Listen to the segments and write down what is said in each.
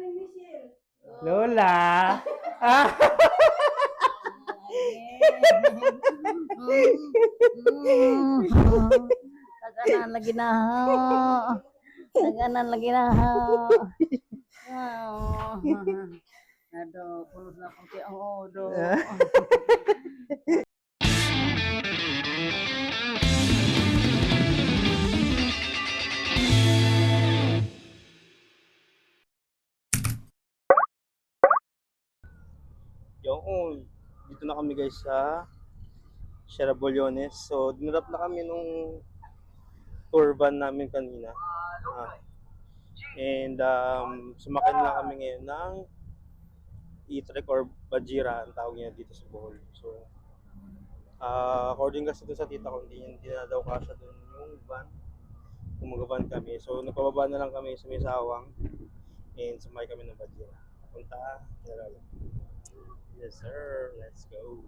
ni Michelle. Lola! Ah! Taganan lagi na. Taganan lagi na. Aduh, pulus na kunti ang udo. Yung, dito na kami guys sa Sierra Bolyones. So, dinarap na kami nung tour van namin kanina. And sumakay na kami ngayon ng e-trek or Bajira ang tawag niya dito sa Bohol. So, according kasi doon sa tita ko, hindi na daw kasya doon yung van. Kung mag-van kami. So, nagpababa na lang kami sa may sawang and sumakay kami ng Bajira. Punta, Kerala. Yes sir, let's go.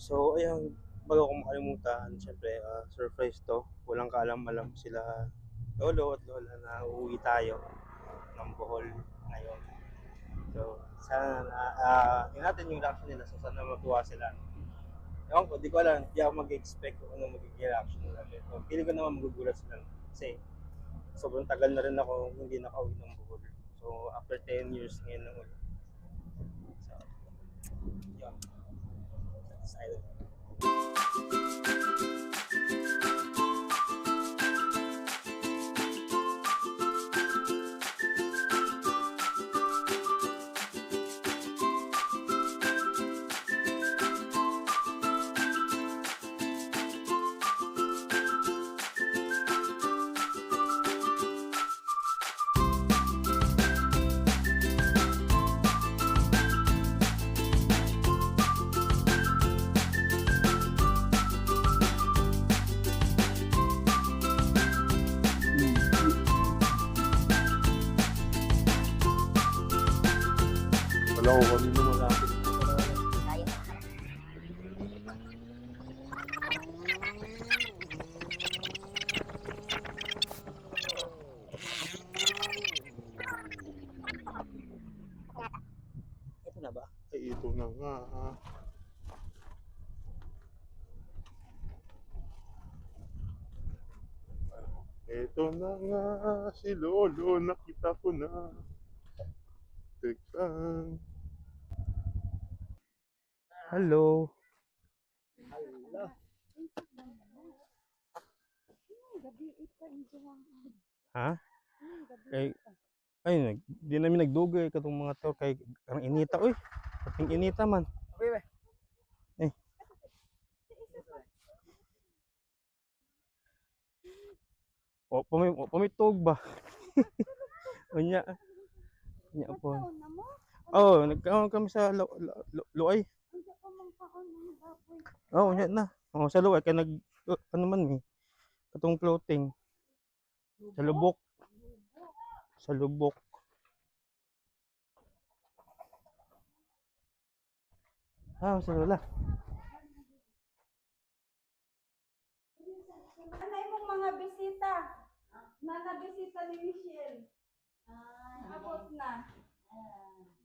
So, ayun, bago ko makalimutan, syempre, surprise to. Walang kaalam-alam sila lolo at lola na uuwi tayo ng Bohol ngayon. So, sana, tingnan natin yung reaction nila. So, sana matuwa sila. Ewan ko, di ko alam, di ako mag-expect kung ano magiging reaction nila. So, feeling ko naman magugulat sila. Kasi, sobrang tagal na rin ako hindi nakauwi ng Bohol. So, after 10 years ngayon lang ulit. So, yun. Excited. Wala ko kanino malapit. Ito na ba? Ay, ito na nga. Ito na nga si Lolo, nakita ko na. Teka. Hello. Ha? Ay, di namin nagdugay katong mga to kay ang inita oy. Kating inita man. Eh. O pumitog ba? Unya. Unya po. Oh, nagkaon kami sa Luay. Oh, unya na. Oh, sa Luay kay ano man eh. Katong clothing. Sa Lubok. Sa Lubok. Sa Lola. Ano yung mga bisita? Bisita ni Michelle. Abot na.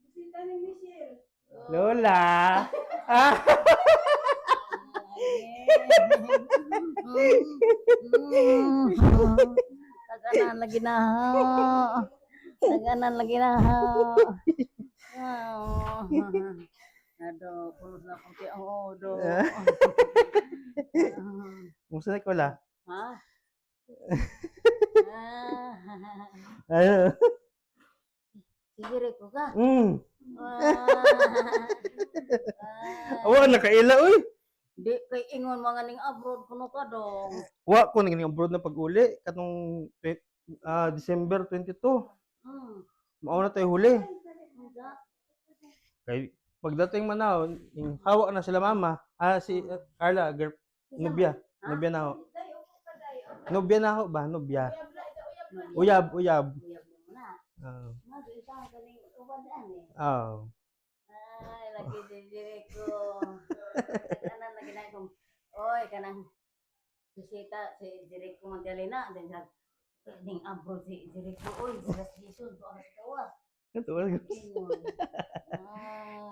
Bisita ni Michelle. Lola. Ah! Taganan lagi na. Taganan lagi na. Aduh, pulus na kunti ang udo. Musta ko la? Ha? Ano? Sigiri ko ka. Awa nakaila oy. Di kay ingon mga ning abroad kuno ka dong. Wa ko naging abroad na pag-uli katong December 22. Mao na tayo huli. Kay pagdating manahon, hawak na sila mama. Si Carla, nubya. Nubya na ho. Dayo ko pa dayo. Nubya na ho ba? Nubya. Uyab na ito, uyab na. Uyab, uyab. Uyab mo na. Ah. Mado isa ka ning ubadaan eh. Oh. Ay, lagi diri ko. Kanan lagi na ko. Oy, kanang bisita si diri ko Magdalena then sa ning abro si diri ko oy, sa season to ang kawas. Ito. Ingon.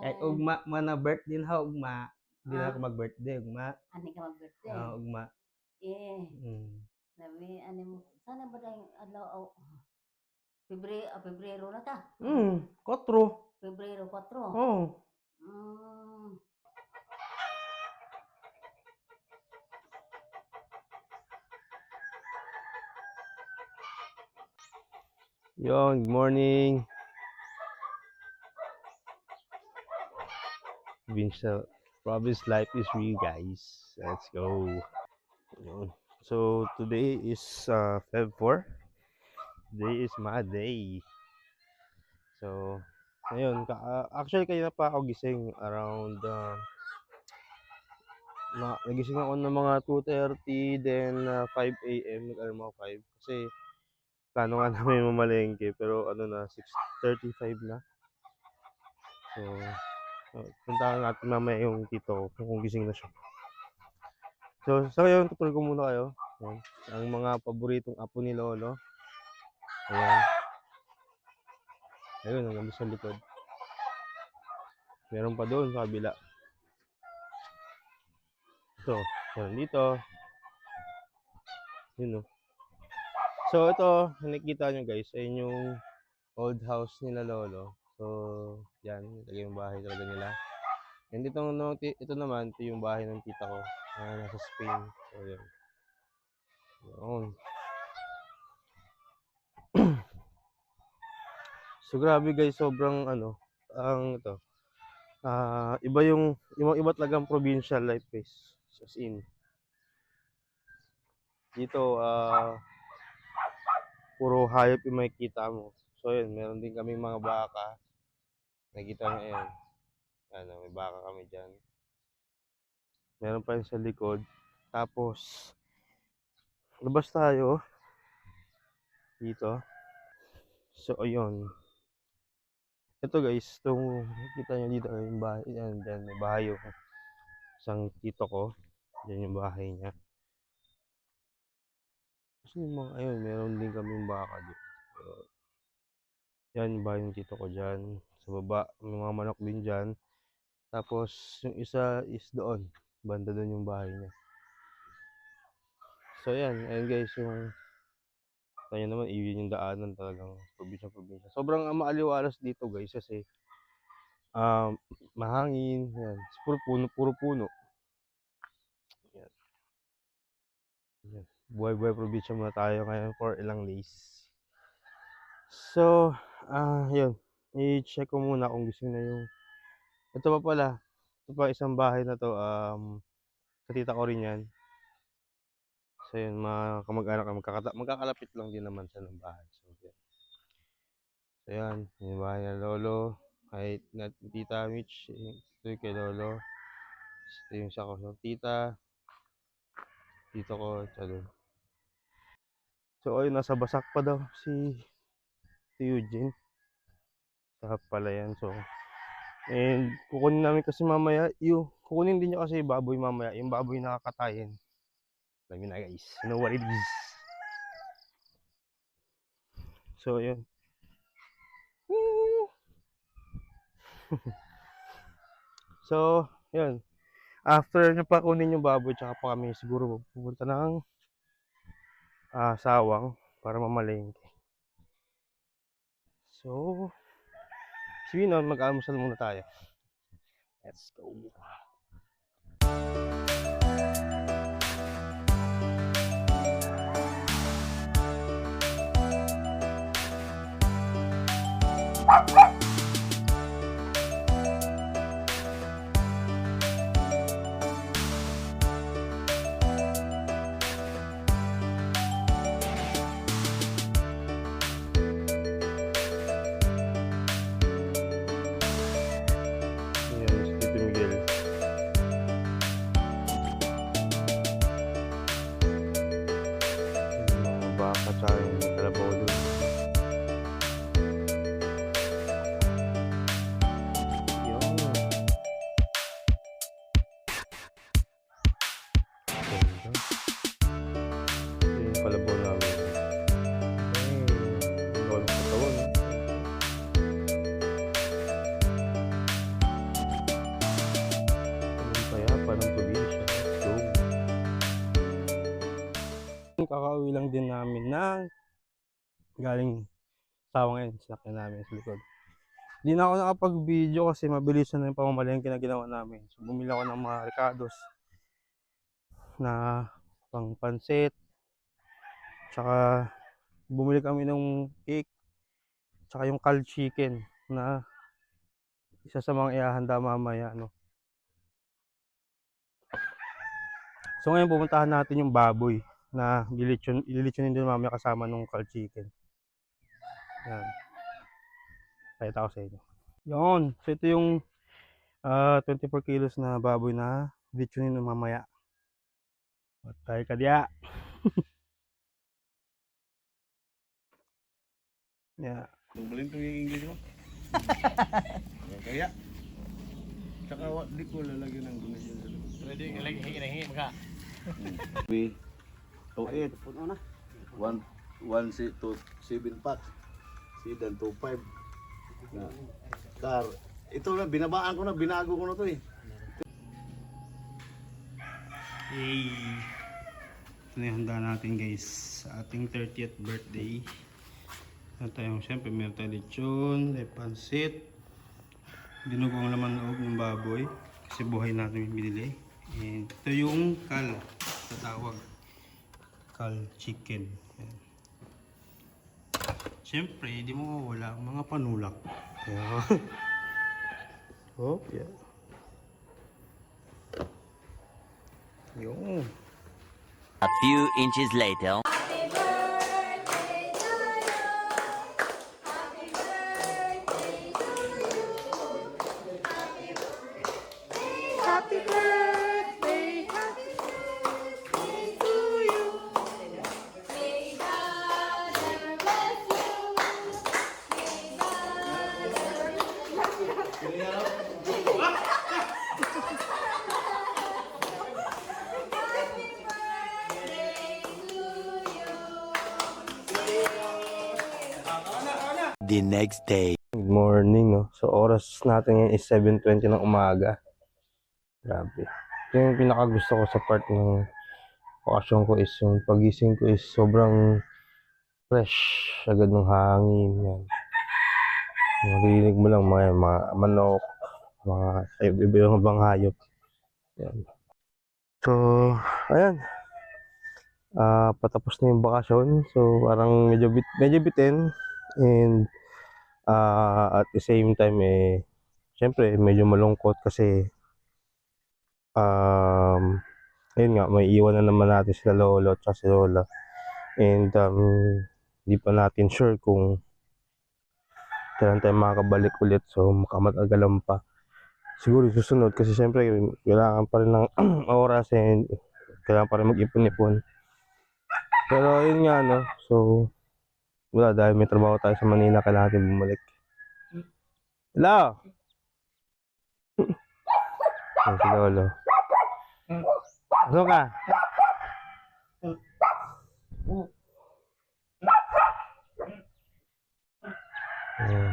Kahit Ay, ugma man na birthday ha, ugma. Hindi na ako mag-birthday, ugma. ani ka mag-birthday. Ugma. Eh, Mm. sabi ani mo sana ba dahil adlaw aw Pebrero na ta. Kotro. Pebrero 4. Oh. Mm. Yon, good morning. Vincent, Province life is real, guys. Let's go. Yun. So, today is Feb 4. Today is my day. So, ngayon, actually, kaya pa ako gising around, nagising ako ng mga 2:30, then 5 a.m. Nag-alarm ako 5. Kasi, plano nga namin mamalengke, pero ano na, 6:35 na. So, puntahan natin mamaya yung tito ko kung gising na siya. So, sa ngayon, tutuloy ko muna kayo. Yan. Ang mga paboritong apo ni Lolo. Ayan. Ayun, ang nandun sa likod. Meron pa doon sa kabila. So, meron dito. Yun, no. So, ito, nakikita nyo guys, ayun yung old house nila Lolo. So, yan, ito yung bahay talaga nila. And ito naman, ito yung bahay ng tita ko. Nasa Spain. So, yun. Yun. So, grabe guys, sobrang ang ito. Iba talagang provincial life guys. As in. Dito, puro hayop yung makikita mo. So, yun, meron din kaming mga baka. Nakikita nyo yun. Ano, may baka kami dyan. Meron pa yun sa likod. Tapos, labas tayo. Dito. So, ayun. Ito guys, itong nakikita nyo dito yung bahay. Yan, dyan, may bahay yung isang tito ko. Dyan yung bahay niya. Kasi yung mga, ayun, meron din kaming baka dito. So, yan yung bahay ng tito ko dyan. Sa baba, may mga manok din dyan. Tapos, yung isa is doon. Banda doon yung bahay niya. So, yan. Ayun guys, yung kanya naman, yun yung daanan talagang probinsya. Sobrang maaliwalas dito guys kasi mahangin. Yan. Puro puno. Yan. Yan. Buhay-buhay probinsya muna tayo ngayon for ilang days. So, yun. I-check ko muna kung gising na yung... Ito pa pala. Ito pa isang bahay na to. Sa tita ko rin yan. So, yun. Mga kamag-anak magkakalapit lang din naman sa ng bahay. So, yan. So, yan. Yung bahay na Lolo. Kahit na Tita Mitch. Ito yung kay Lolo. Ito yung sa ko sa tita. Dito ko. Ito doon. So, ayun. Nasa basak pa daw si Eugene. Sa pala yan. So, and kukunin namin kasi mamaya. Kukunin din niya kasi baboy mamaya. Yung baboy nakakatayin. Alam niyo na guys. You know what it is. So, yun. So, yun. After nyo pa kunin yung baboy, tsaka pa kami siguro pupunta ng sawang para mamalengke. So, sige na, mag-almusal muna tayo. Let's go. yung kalabaw doon. Yun. Ganda. Ito yung kalabaw namin. Ang walang katawan. Ang payapa ng probinsya. Let's go. Kakauwi lang din namin ng galing sawa ngayon. Sinakyan namin sa likod. Hindi na ako nakapag-video kasi mabilis na yung pamamalengke na ginawa namin. So bumili ako ng mga ricados na pang pansit. Tsaka bumili kami ng cake. Tsaka yung called chicken na isa sa mga ihahanda mamaya. No? So ngayon pupuntahan natin yung baboy na ililitsunin din mamaya kasama nung called chicken. Yan. Pakita ko sa inyo. Yun. So ito yung 24 kilos na baboy na litsunin mamaya. Patay ka diya. Yeah. Tunggalin to yung English mo. Kaya. Tsaka di ko lalagyan ng gumis yun sa loob. Pwede hingi maka. We, 2.8. 1 to 7 pack. Sedan 2.5. Na, car. Ito na, binabaan ko na, binago ko na to eh. Hey. Ito na yung handa natin guys sa ating 30th birthday. Ito tayong syempre meron tayong lechon, may pansit, dinugong laman loob ng baboy kasi buhay natin yung binili. And ito yung kal sa tawag, kal chicken. Ayan. Syempre di mo wala ang mga panulak. Ayan. Oh, yeah. Yung A few inches later. The next day. good morning, no? So, oras natin ngayon is 7:20 ng umaga. Grabe. Ito yung pinakagusto ko sa part ng bakasyon ko is yung pagising ko is sobrang fresh. Agad ng hangin. Yan. Maririnig mo lang mga manok, mga ibang ibang hayop. Yan. So, ayan. Patapos na yung bakasyon. So, parang medyo bitin. And at the same time syempre medyo malungkot kasi ayun nga, may iwan na naman natin sila lolo at si lola. And hindi pa natin sure kung kailan tayo makakabalik ulit. So makamatagalan pa siguro susunod kasi syempre kailangan pa rin ng oras and kailangan pa rin mag-ipon-ipon. Pero yun nga, no, so wala, dahil may trabaho tayo sa Manila, kailangan natin bumalik. Hello! Ayan si lolo. Ano ka? Ayan.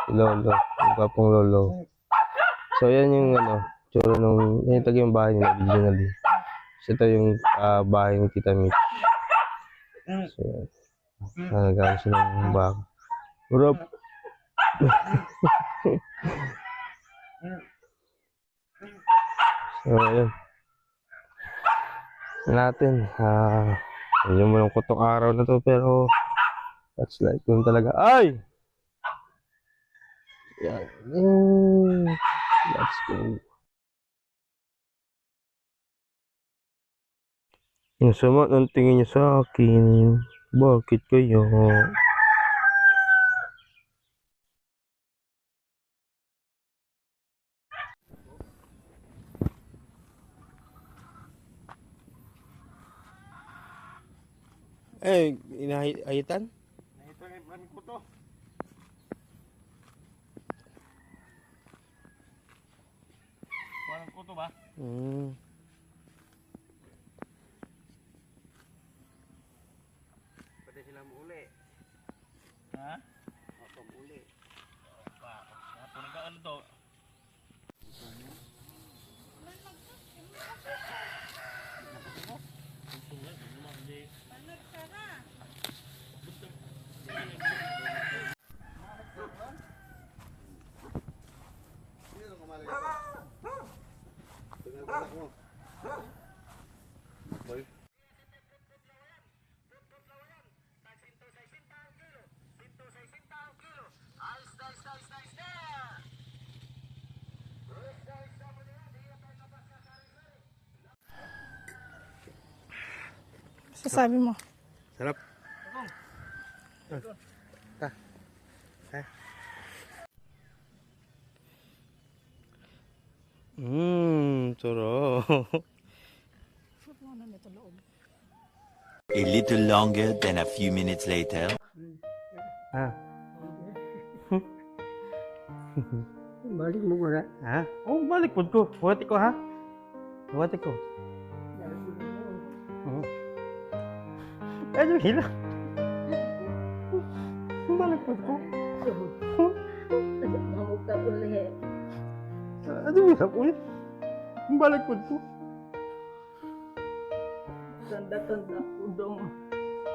Si lolo. Yung kapong lolo. So yan yung tsura nung yung yung bahay nila originally. So ito yung bahay ng Tita Mitch. So yan. Nagagawa siya ng baka. Urop! So ayun. Natin. Medyo malungkot tong araw na to pero that's like yun talaga. Ay! Yan. Let's go. Ang sama ng tingin niya sa akin. Bakit kaya? Eh, inahitan? Ito yung plan ko to. Plan ko to ba? Hmm. Pwede sila muli. Ha? Ako muli. Pa, ako nag-ano to? Sino kumali ito? Tingnan ko mo. Boy. Sasabi mo. Sarap. Sarap. A little longer than a few minutes later. Ah. Balik mo muna. Ha? Oh, balik po ko. Buhati ko, ha? Buhati ko. Ano hila? Balik po ko. Mamuk ka ulit. Ano hila po eh? Balik po ko. Tanda-tanda ko dong.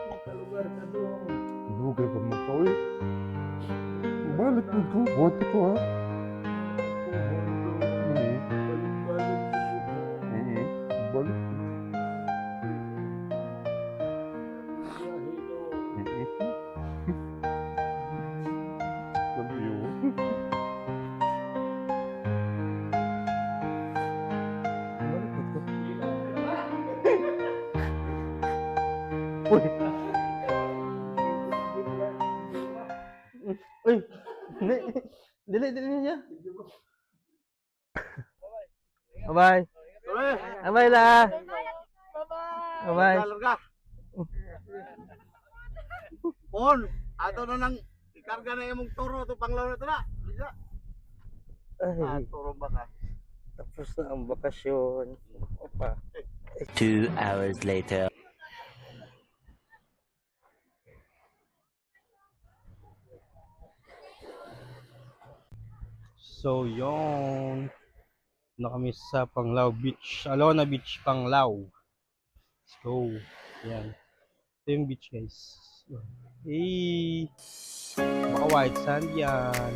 Nakalugar ka dong. Lugar pa mo ka, uy. Balik mo ko, bote ko ha. Balik mo. Sabi yun. Balik mo ko. Uy! Uy! Dili niya. Bye-bye. Bye-bye la. Bye-bye. Larga. Pon, ato na nang ikarga na imong turo to panglaw na to na. Bisa. Ay, Turo ba ka? tapos na ang bakasyon. Opa. 2 hours later. So, yun. Na kami sa Panglao Beach. Alona Beach, Panglao. Let's go. Yan. Ito yung beach, guys. Hey! Baka white sand yan.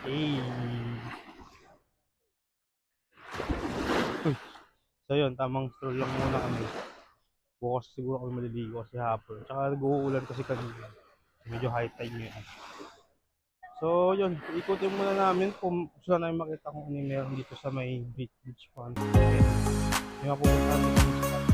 Hey! Uy. So yun, tamang stroll lang muna kami. Bukas siguro kami maliligo kasi hapon. Tsaka nag-uulan kasi kanina. Medyo high tide ngayon. So yun, ikutin muna namin kung gusto na namin makita kung ano yung meron dito sa may beach front. May mapupunta namin sa beach front.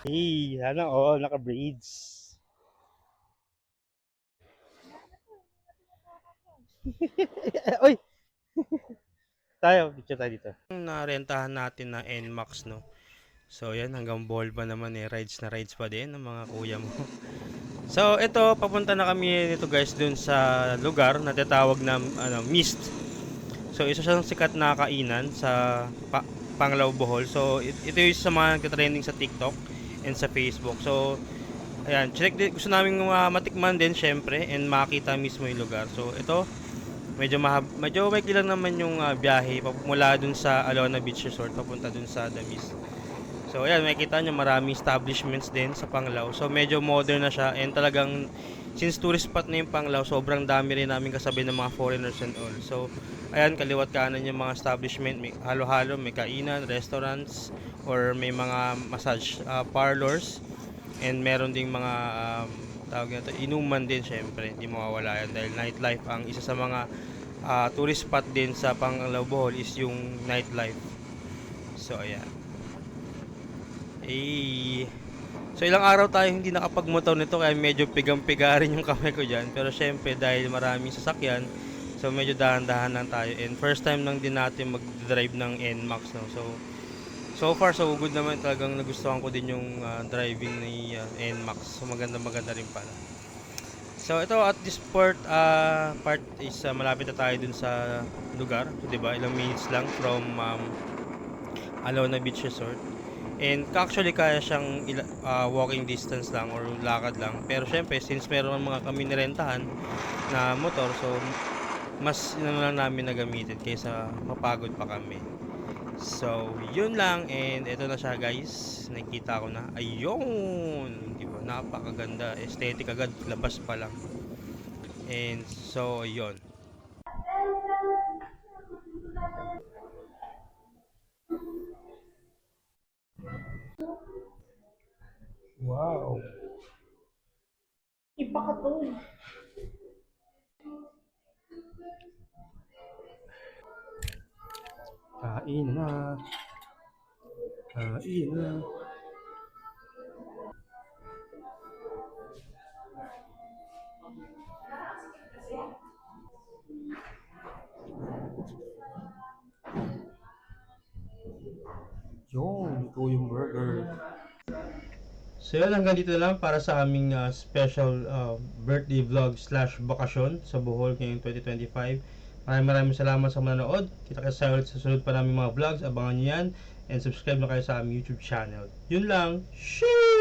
Hey, sana oo, naka-braids. Uy! Picture tayo dito. Narentahan natin na NMAX, no? So, yan, hanggang ball pa naman eh. Rides na rides pa din ng mga kuya mo. So, ito, papunta na kami nito guys dun sa lugar na tinatawag na Mist. So, isa siyang sikat na kainan sa Panglao, Bohol. So, ito yung sa mga nagka-trending sa TikTok and sa Facebook. So, ayan, gusto namin matikman din syempre and makita mismo yung lugar. So, ito, medyo may kilang naman yung biyahe mula dun sa Alona Beach Resort papunta dun sa The Mist. So ayan, makikita nyo maraming establishments din sa Panglao. So medyo modern na siya, and talagang since tourist spot na yung Panglao, sobrang dami rin namin kasabi ng mga foreigners and all. So ayan, kaliwat kanan yung mga establishment, may halo-halo, may kainan, restaurants, or may mga massage parlors, and meron ding mga tawag na to, inuman din syempre, hindi mawawala yan dahil nightlife ang isa sa mga tourist spot din sa Panglao, Bohol is yung nightlife. So ayan. So ilang araw tayo hindi nakapagmotor nito kaya medyo pigang-piga rin yung kamay ko dyan. Pero syempre dahil maraming sasakyan, so medyo dahan-dahan lang tayo. And first time lang din natin mag-drive ng NMAX, no? So far so good naman, talagang nagustuhan ko din yung driving ni NMAX. So maganda rin pala. So ito at this part is malapit na tayo dun sa lugar, 'di ba? Ilang minutes lang from Alona Beach Resort. And actually kaya siyang walking distance lang or lakad lang. Pero syempre since meron mga kami nirentahan na motor, so mas lang namin nagamitin kaysa mapagod pa kami. So yun lang, and ito na siya guys. Nakita ko na. Ayun, di ba? Napakaganda. Aesthetic agad labas pa lang. And so yun. Wow. Iba ka to. Kain na. Kain na. Yun, ito yung burger. So yun, hanggang dito na lang para sa aming special birthday vlog / bakasyon sa Bohol ngayong 2025. Maraming salamat sa manonood. Kita kayo sa susunod pa namin mga vlogs. Abangan nyo yan. And subscribe na kayo sa aming YouTube channel. Yun lang. Sheesh!